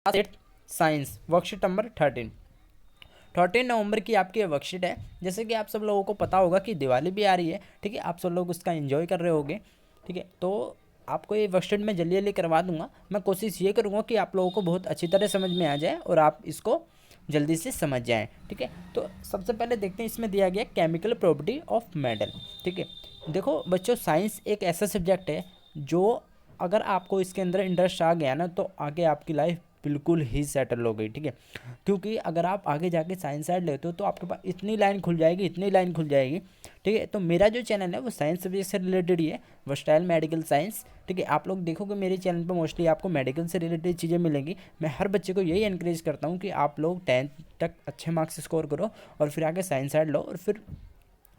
Science worksheet number 13 नवंबर की आपकी ये वर्कशीट है। जैसे कि आप सब लोगों को पता होगा कि दिवाली भी आ रही है, ठीक है, आप सब लोग उसका एंजॉय कर रहे होगे, ठीक है। तो आपको ये वर्कशीट मैं जल्दी जल्दी करवा दूंगा। मैं कोशिश ये करूँगा कि आप लोगों को बहुत अच्छी तरह समझ में आ जाए और आप इसको जल्दी से समझ जाएं, ठीक है। तो सबसे पहले देखते हैं, इसमें दिया गया केमिकल प्रॉपर्टी ऑफ मेटल, ठीक है। देखो बच्चों, साइंस एक ऐसा सब्जेक्ट है जो अगर आपको इसके अंदर इंटरेस्ट आ गया ना, तो आगे आपकी लाइफ बिल्कुल ही सेटल हो गई, ठीक है। क्योंकि अगर आप आगे जाके साइंस साइड लेते हो तो आपके पास इतनी लाइन खुल जाएगी, इतनी लाइन खुल जाएगी, ठीक है। तो मेरा जो चैनल है वो साइंस सब्जेक्ट से रिलेटेड ही है, वर्सटाइल मेडिकल साइंस, ठीक है। आप लोग देखोगे मेरे चैनल पर मोस्टली आपको मेडिकल से रिलेटेड चीज़ें मिलेंगी। मैं हर बच्चे को यही एनकरेज करता हूँ कि आप लोग 10th तक अच्छे मार्क्स स्कोर करो और फिर आगे साइंस साइड लो और फिर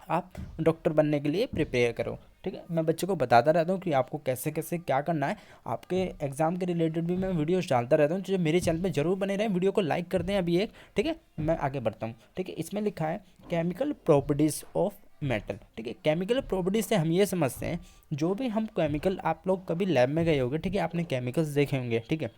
आप डॉक्टर बनने के लिए प्रिपेयर करो, ठीक है। मैं बच्चों को बताता रहता हूँ कि आपको कैसे कैसे क्या करना है। आपके एग्जाम के रिलेटेड भी मैं वीडियोस डालता रहता हूँ, तो जो मेरे चैनल पे जरूर बने रहें। वीडियो को लाइक कर दें अभी एक, ठीक है। मैं आगे बढ़ता हूँ, ठीक है। इसमें लिखा है केमिकल प्रॉपर्टीज़ ऑफ मेटल, ठीक है। केमिकल प्रॉपर्टीज से हम ये समझते हैं, जो भी हम केमिकल, आप लोग कभी लैब में गए होंगे, ठीक है, आपने केमिकल्स देखे होंगे, ठीक है,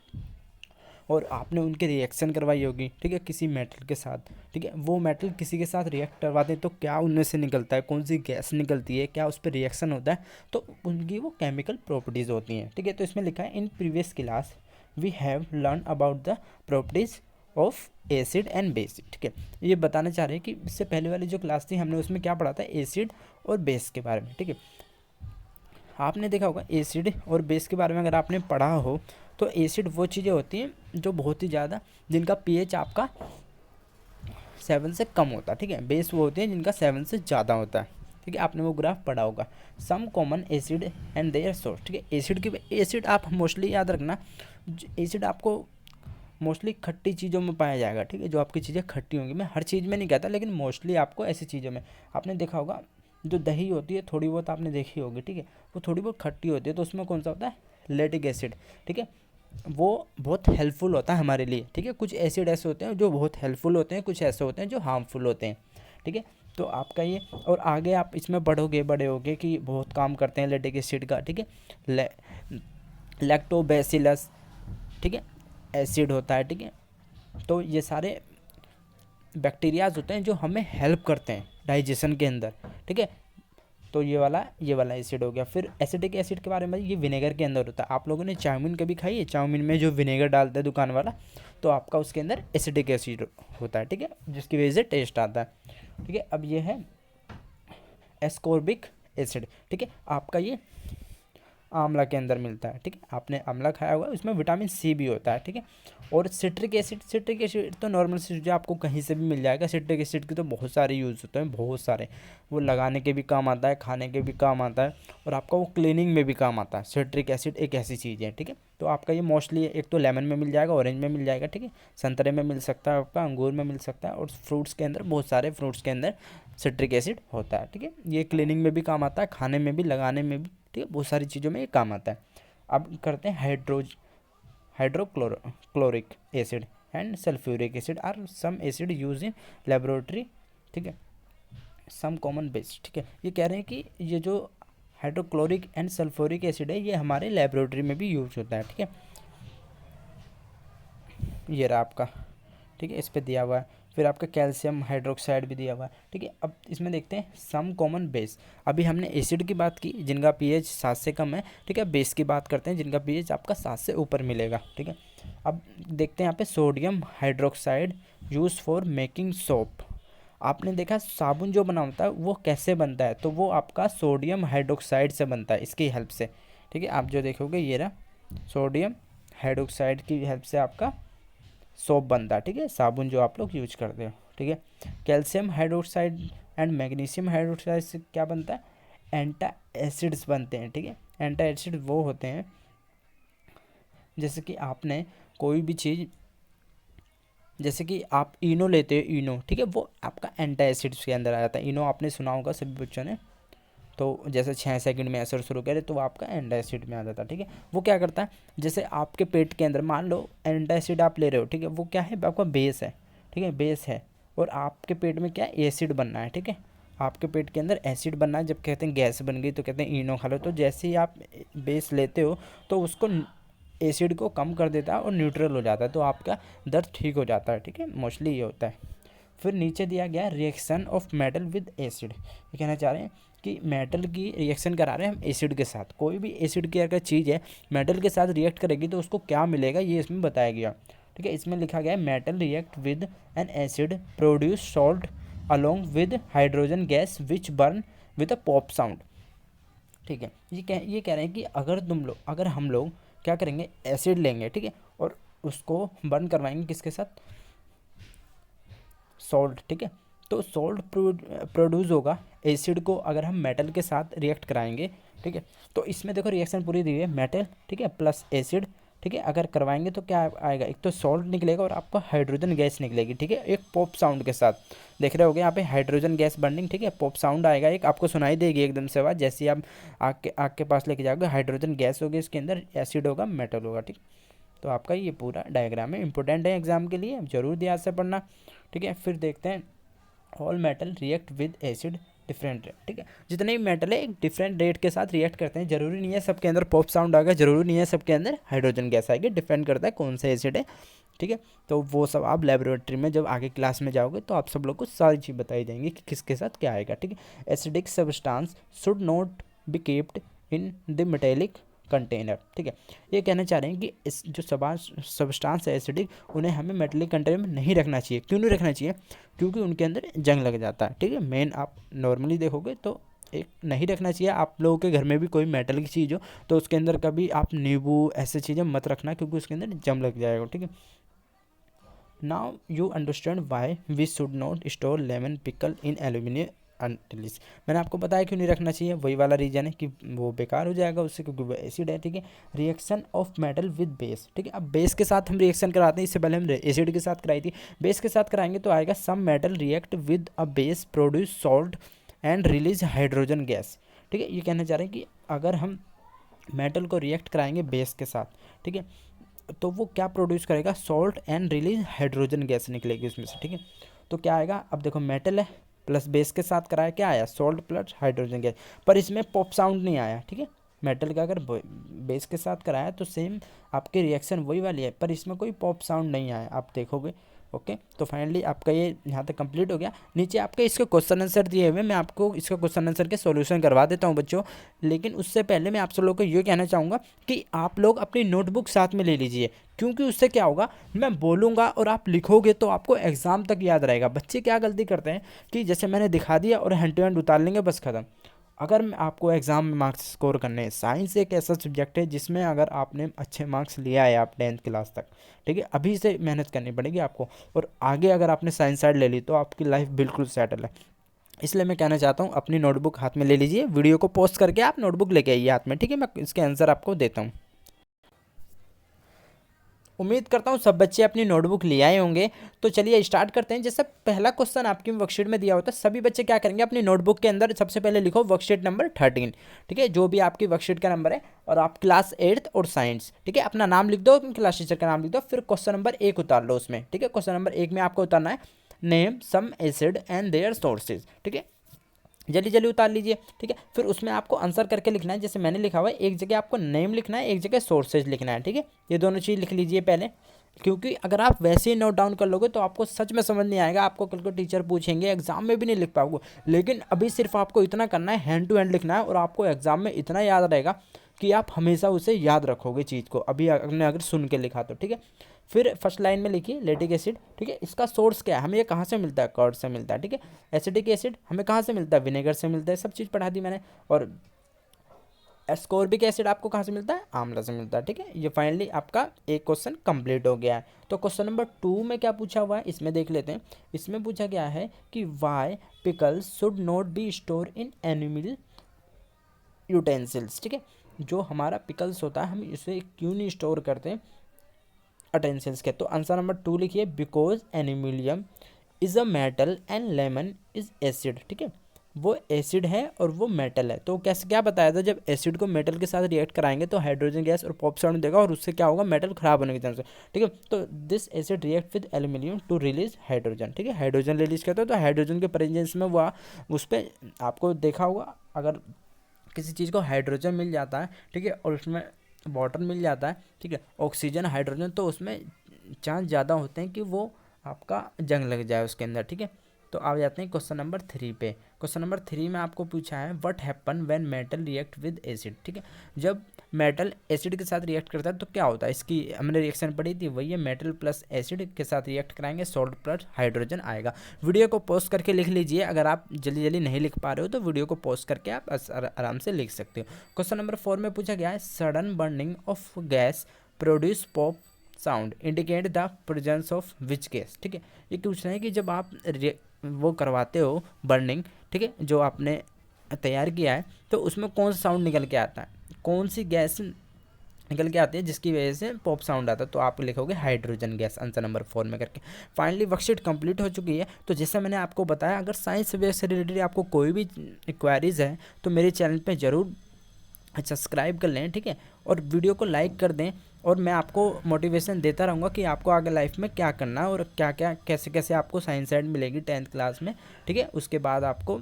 और आपने उनके रिएक्शन करवाई होगी, ठीक है, किसी मेटल के साथ, ठीक है। वो मेटल किसी के साथ रिएक्ट करवाते हैं तो क्या उनमें से निकलता है, कौन सी गैस निकलती है, क्या उस पर रिएक्शन होता है, तो उनकी वो केमिकल प्रॉपर्टीज़ होती हैं, ठीक है। तो इसमें लिखा है in previous class we have learn about the properties of acid and base, ठीक है। ये बताना चाह रहे हैं कि इससे पहले वाली जो क्लास थी हमने उसमें क्या पढ़ा था, एसिड और बेस के बारे में, ठीक है। आपने देखा होगा एसिड और बेस के बारे में अगर आपने पढ़ा हो, तो एसिड वो चीज़ें होती हैं जो बहुत ही ज़्यादा, जिनका पीएच आपका 7 से कम होता है, ठीक है। बेस वो होते हैं जिनका 7 से ज़्यादा होता है, ठीक है। आपने वो ग्राफ पढ़ा होगा। Some common acid and their source, ठीक है। एसिड आप मोस्टली याद रखना, एसिड आपको मोस्टली खट्टी चीज़ों में पाया जाएगा, ठीक है। जो आपकी चीज़ें खट्टी होंगी, मैं हर चीज़ में नहीं कहता, लेकिन मोस्टली आपको ऐसी चीज़ों में, आपने देखा होगा जो दही होती है थोड़ी बहुत आपने देखी होगी, ठीक है, वो थोड़ी बहुत खट्टी होती है, तो उसमें कौन सा होता है, लैक्टिक एसिड, ठीक है। वो बहुत हेल्पफुल होता है हमारे लिए, ठीक है। कुछ एसिड ऐसे होते हैं जो बहुत हेल्पफुल होते हैं, कुछ ऐसे होते हैं जो हार्मफुल होते हैं, ठीक है। तो आपका ये, और आगे आप इसमें बड़े होगे कि बहुत काम करते हैं लैक्टिक एसिड का, ठीक है। लैक्टोबैसिलस, ठीक है, एसिड होता है, ठीक है। तो ये सारे बैक्टीरियाज होते हैं जो हमें हेल्प करते हैं डाइजेशन के अंदर, ठीक है। तो ये वाला एसिड हो गया। फिर एसिडिक एसिड के बारे में, ये विनेगर के अंदर होता है। आप लोगों ने चाउमीन कभी खाई है, चाउमीन में जो विनेगर डालता है दुकान वाला, तो आपका उसके अंदर एसिडिक एसिड होता है, ठीक है, जिसकी वजह से टेस्ट आता है, ठीक है। अब ये है एस्कॉर्बिक एसिड, ठीक है, आपका ये आंवला के अंदर मिलता है, ठीक है। आपने आंवला खाया हुआ है, उसमें विटामिन सी भी होता है, ठीक है। और सिट्रिक एसिड तो नॉर्मल से जो आपको कहीं से भी मिल जाएगा। सिट्रिक एसिड के तो बहुत सारे यूज़ होते हैं, बहुत सारे। वो लगाने के भी काम आता है, खाने के भी काम आता है, और आपका वो क्लीनिंग में भी काम आता है। सिट्रिक एसिड एक ऐसी चीज़ है, ठीक है। तो आपका ये मोस्टली एक तो लेमन में मिल जाएगा, ऑरेंज में मिल जाएगा, ठीक है, संतरे में मिल सकता है, आपका अंगूर में मिल सकता है, और फ्रूट्स के अंदर, बहुत सारे फ्रूट्स के अंदर सिट्रिक एसिड होता है, ठीक है। ये क्लीनिंग में भी काम आता है, खाने में भी, लगाने में भी, ठीक है, बहुत सारी चीज़ों में ये काम आता है। अब करते हैं hydrochloric acid and sulphuric acid are some acid use in laboratory, ठीक है, सम कॉमन बेस, ठीक है। ये कह रहे हैं कि ये जो हाइड्रोक्लोरिक एंड सल्फ्यूरिक एसिड है, ये हमारे लेबोरेटरी में भी यूज होता है, ठीक है। ये रहा आपका, ठीक है, इस पे दिया हुआ है। फिर आपका कैल्शियम हाइड्रोक्साइड भी दिया हुआ है, ठीक है। अब इसमें देखते हैं सम कॉमन बेस। अभी हमने एसिड की बात की जिनका पीएच 7 से कम है, ठीक है। बेस की बात करते हैं जिनका पीएच आपका 7 से ऊपर मिलेगा, ठीक है। अब देखते हैं यहाँ पे sodium hydroxide use for making soap. आपने देखा साबुन जो बना होता है वो कैसे बनता है, तो वो आपका सोडियम हाइड्रोक्साइड से बनता है, इसकी हेल्प से, ठीक है। आप जो देखोगे ये रहा, सोडियम हाइड्रोक्साइड की हेल्प से आपका सोप बनता है, ठीक है, साबुन जो आप लोग यूज करते हो, ठीक है। Calcium hydroxide and magnesium hydroxide से क्या बनता है, एंटा एसिड्स बनते हैं, ठीक है। एंटा एसिड वो होते हैं, जैसे कि आपने कोई भी चीज़, जैसे कि आप इनो लेते हो, इनो, ठीक है, वो आपका एंटा एसिड्स के अंदर आ जाता है। इनो आपने सुना होगा सभी बच्चों ने। तो जैसे 6 सेकंड में असर शुरू करे तो वो आपका एंटासिड में आ जाता है, ठीक है। वो क्या करता है, जैसे आपके पेट के अंदर मान लो एंटासिड आप ले रहे हो, ठीक है, वो क्या है, आपका बेस है, ठीक है, बेस है, और आपके पेट में क्या एसिड बनना है, ठीक है। आपके पेट के अंदर एसिड बनना है, जब कहते हैं गैस बन गई तो कहते हैं इनो खा लो। तो जैसे ही आप बेस लेते हो तो उसको एसिड को कम कर देता है और न्यूट्रल हो जाता है, तो आपका दर्द ठीक हो जाता है। ठीक है, मोस्टली ये होता है। फिर नीचे दिया गया reaction of metal with acid. ये कहना चाह रहे हैं कि मेटल की रिएक्शन करा रहे हैं हम एसिड के साथ। कोई भी एसिड की अगर चीज़ है मेटल के साथ रिएक्ट करेगी तो उसको क्या मिलेगा, ये इसमें बताया गया। ठीक है, इसमें लिखा गया है metal react with N acid produce salt along with hydrogen gas which burn with a pop sound. ठीक है, ये कह रहे हैं कि अगर हम लोग क्या करेंगे, एसिड लेंगे, ठीक है, और उसको बर्न करवाएंगे किसके साथ, सॉल्ट। ठीक है, तो सॉल्ट प्रोड्यूस होगा एसिड को अगर हम मेटल के साथ रिएक्ट कराएंगे। ठीक है, तो इसमें देखो रिएक्शन पूरी दी हुई है, मेटल, ठीक है, प्लस एसिड। ठीक है, अगर करवाएंगे तो क्या आएगा, एक तो सॉल्ट निकलेगा और आपको हाइड्रोजन गैस निकलेगी। ठीक है, एक पॉप साउंड के साथ देख रहे होगे यहाँ पे हाइड्रोजन गैस बर्निंग। ठीक है, पॉप साउंड आएगा, एक आपको सुनाई देगी एकदम से आवाज़, जैसे आप आग के पास लेके जाओगे, हाइड्रोजन गैस होगी, इसके अंदर एसिड होगा, मेटल होगा। ठीक, तो आपका ये पूरा डायग्राम है, इंपॉर्टेंट है एग्जाम के लिए, जरूर ध्यान से पढ़ना। ठीक है, फिर देखते हैं all metal react with acid different rate. ठीक है, जितने भी मेटल है एक डिफरेंट रेट के साथ रिएक्ट करते हैं, जरूरी नहीं है सबके अंदर पॉप साउंड आएगा, जरूरी नहीं है सबके अंदर हाइड्रोजन गैस आएगी, डिपेंड करता है कौन सा एसिड है। ठीक है, तो वो सब आप लेबोरेटरी में जब आगे क्लास में जाओगे तो आप सब लोग को सारी चीज़ बताई जाएंगी कि किसके साथ क्या आएगा। ठीक है, acidic substance should not B capped in the metallic container. ठीक है, ये कहना चाह रहे हैं कि इस जो सब्सटेंस है एसिडिक, उन्हें हमें मेटेलिक कंटेनर में नहीं रखना चाहिए। क्यों नहीं रखना चाहिए, क्योंकि उनके अंदर जंग लग जाता है। ठीक है, मेन आप नॉर्मली देखोगे तो एक नहीं रखना चाहिए। आप लोगों के घर में भी कोई मेटल की चीज़ हो तो उसके अंदर कभी आप नींबू ऐसी चीज़ें मत रखना, क्योंकि उसके अंदर जंग लग जाएगा। ठीक है, now you understand why we should not store lemon pickle in aluminium utensils. मैंने आपको बताया क्यों नहीं रखना चाहिए, वही वाला रीजन है कि वो बेकार हो जाएगा उससे, क्योंकि वो एसिड है। ठीक है, reaction of metal with base. ठीक है, अब बेस के साथ हम रिएक्शन कराते हैं, इससे पहले हम एसिड के साथ कराई थी, बेस के साथ कराएंगे तो आएगा some metal react with a base produce salt and release hydrogen gas. ठीक है, ये कहना चाह रहे हैं कि अगर हम मेटल को रिएक्ट कराएंगे बेस के साथ, ठीक है, तो वो क्या प्रोड्यूस करेगा, salt and release hydrogen gas निकलेगी उसमें से। ठीक है, तो क्या आएगा, अब देखो मेटल है प्लस बेस के साथ कराया, क्या आया, सॉल्ट प्लस हाइड्रोजन गैस, पर इसमें पॉप साउंड नहीं आया। ठीक है, मेटल का अगर बेस के साथ कराया तो सेम आपकी रिएक्शन वही वाली है, पर इसमें कोई पॉप साउंड नहीं आया, आप देखोगे। ओके, तो फाइनली आपका ये यहाँ तक कंप्लीट हो गया। नीचे आपके इसके क्वेश्चन आंसर दिए हुए, मैं आपको इसका क्वेश्चन आंसर के सॉल्यूशन करवा देता हूँ बच्चों, लेकिन उससे पहले मैं आप सब लोगों को ये कहना चाहूँगा कि आप लोग अपनी नोटबुक साथ में ले लीजिए, क्योंकि उससे क्या होगा, मैं बोलूँगा और आप लिखोगे तो आपको एग्ज़ाम तक याद रहेगा। बच्चे क्या गलती करते हैं कि जैसे मैंने दिखा दिया और हैंड टू हैंड उतार लेंगे, बस खत्म। अगर आपको एग्ज़ाम में मार्क्स स्कोर करने हैं, साइंस एक ऐसा सब्जेक्ट है जिसमें अगर आपने अच्छे मार्क्स लिया है आप 10th क्लास तक, ठीक है, अभी से मेहनत करनी पड़ेगी आपको, और आगे अगर आपने साइंस साइड ले ली तो आपकी लाइफ बिल्कुल सेटल है। इसलिए मैं कहना चाहता हूँ अपनी नोटबुक हाथ में ले लीजिए, वीडियो को पॉज करके आप नोटबुक लेके आइए हाथ में। ठीक है, मैं इसके आंसर आपको देता हूँ। उम्मीद करता हूँ सब बच्चे अपनी नोटबुक ले आए होंगे, तो चलिए स्टार्ट करते हैं। जैसे पहला क्वेश्चन आपकी वर्कशीट में दिया होता है, सभी बच्चे क्या करेंगे, अपनी नोटबुक के अंदर सबसे पहले लिखो वर्कशीट नंबर 13। ठीक है, जो भी आपकी वर्कशीट का नंबर है, और आप क्लास 8th और साइंस, ठीक है, अपना नाम लिख दो, क्लास टीचर का नाम लिख दो, फिर क्वेश्चन नंबर 1 उतार लो उसमें। ठीक है, क्वेश्चन नंबर 1 में आपको उतारना है name some acid and their sources. ठीक है, जल्दी जल्दी उतार लीजिए। ठीक है, फिर उसमें आपको आंसर करके लिखना है, जैसे मैंने लिखा हुआ है, एक जगह आपको नेम लिखना है, एक जगह सोर्सेज लिखना है। ठीक है, ये दोनों चीज़ लिख लीजिए पहले, क्योंकि अगर आप वैसे ही नोट डाउन कर लोगे तो आपको सच में समझ नहीं आएगा, आपको कल को टीचर पूछेंगे, एग्जाम में भी नहीं लिख पाओगे। लेकिन अभी सिर्फ आपको इतना करना है, हैंड टू हैंड लिखना है, और आपको एग्जाम में इतना याद रहेगा कि आप हमेशा उसे याद रखोगे चीज़ को, अभी आपने अगर सुन के लिखा तो। ठीक है, फिर फर्स्ट लाइन में लिखिए लैक्टिक एसिड। ठीक है, इसका सोर्स क्या है, हमें ये कहाँ से मिलता है, कर्ड से मिलता है। ठीक है, एसिडिक एसिड हमें कहाँ से मिलता है, विनेगर से मिलता है, सब चीज़ पढ़ा दी मैंने। और एस्कॉर्बिक एसिड आपको कहाँ से मिलता है, आंवला से मिलता है। ठीक है, ये फाइनली आपका एक क्वेश्चन कंप्लीट हो गया है। तो क्वेश्चन नंबर 2 में क्या पूछा हुआ है, इसमें देख लेते हैं। इसमें पूछा गया है कि why pickles should not be store in animal utensils. ठीक है, जो हमारा पिकल्स होता है हम इसे क्यों नहीं स्टोर करते अटेंसिल्स के। तो आंसर नंबर 2 लिखिए, because aluminium is a metal and lemon is acid. ठीक है, वो एसिड है और वो मेटल है। तो कैसे क्या बताया था, जब एसिड को मेटल के साथ रिएक्ट कराएंगे तो हाइड्रोजन गैस और पॉप साउंड देगा, और उससे क्या होगा, मेटल खराब होने के चांस है। ठीक है, तो this acid react with aluminium to release hydrogen. ठीक है, हाइड्रोजन रिलीज करते हो, तो हाइड्रोजन के प्रेजेंस में वह उस पर आपको देखा होगा, अगर किसी चीज़ को हाइड्रोजन मिल जाता है, ठीक है, और उसमें वाटर मिल जाता है, ठीक है, ऑक्सीजन, हाइड्रोजन, तो उसमें चांस ज़्यादा होते हैं कि वो आपका जंग लग जाए उसके अंदर, ठीक है। तो आ जाते हैं क्वेश्चन नंबर 3 पे। क्वेश्चन नंबर 3 में आपको पूछा है what happen when metal react with acid, ठीक है। जब मेटल एसिड के साथ रिएक्ट करता है तो क्या होता है, इसकी हमने रिएक्शन पढ़ी थी, वही है मेटल प्लस एसिड के साथ रिएक्ट कराएंगे, सॉल्ट प्लस हाइड्रोजन आएगा। वीडियो को पॉज करके लिख लीजिए, अगर आप जल्दी जल्दी नहीं लिख पा रहे हो तो वीडियो को पॉज करके आप आराम से लिख सकते हो। क्वेश्चन नंबर 4 में पूछा गया है sudden burning of gas produce pop sound indicate the presence of which gas, ठीक है। ये पूछ रहे हैं कि जब आप वो करवाते हो बर्निंग, ठीक है, जो आपने तैयार किया है, तो उसमें कौन सा साउंड निकल के आता है, कौन सी गैस निकल के आती है जिसकी वजह से पॉप साउंड आता है, तो आप लिखोगे हाइड्रोजन गैस, आंसर नंबर 4 में करके। फाइनली वर्कशीट कंप्लीट हो चुकी है। तो जैसे मैंने आपको बताया, अगर साइंस सब्जेक्ट से रिलेटेड आपको कोई भी इंक्वायरीज़ है तो मेरे चैनल पे ज़रूर सब्सक्राइब कर लें, ठीक है, और वीडियो को लाइक कर दें। और मैं आपको मोटिवेशन देता रहूँगा कि आपको आगे लाइफ में क्या करना है और क्या क्या कैसे कैसे आपको साइंस साइड मिलेगी 10th क्लास में, ठीक है। उसके बाद आपको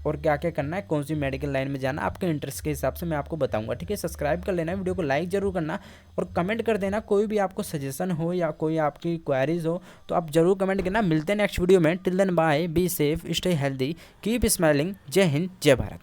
और क्या क्या करना है, कौन सी मेडिकल लाइन में जाना, आपके इंटरेस्ट के हिसाब से मैं आपको बताऊंगा, ठीक है। सब्सक्राइब कर लेना, वीडियो को लाइक जरूर करना और कमेंट कर देना, कोई भी आपको सजेशन हो या कोई आपकी क्वेरीज हो तो आप जरूर कमेंट करना। मिलते हैं नेक्स्ट वीडियो में। Till then bye, be safe, stay healthy, keep smiling. जय हिंद, जय भारत।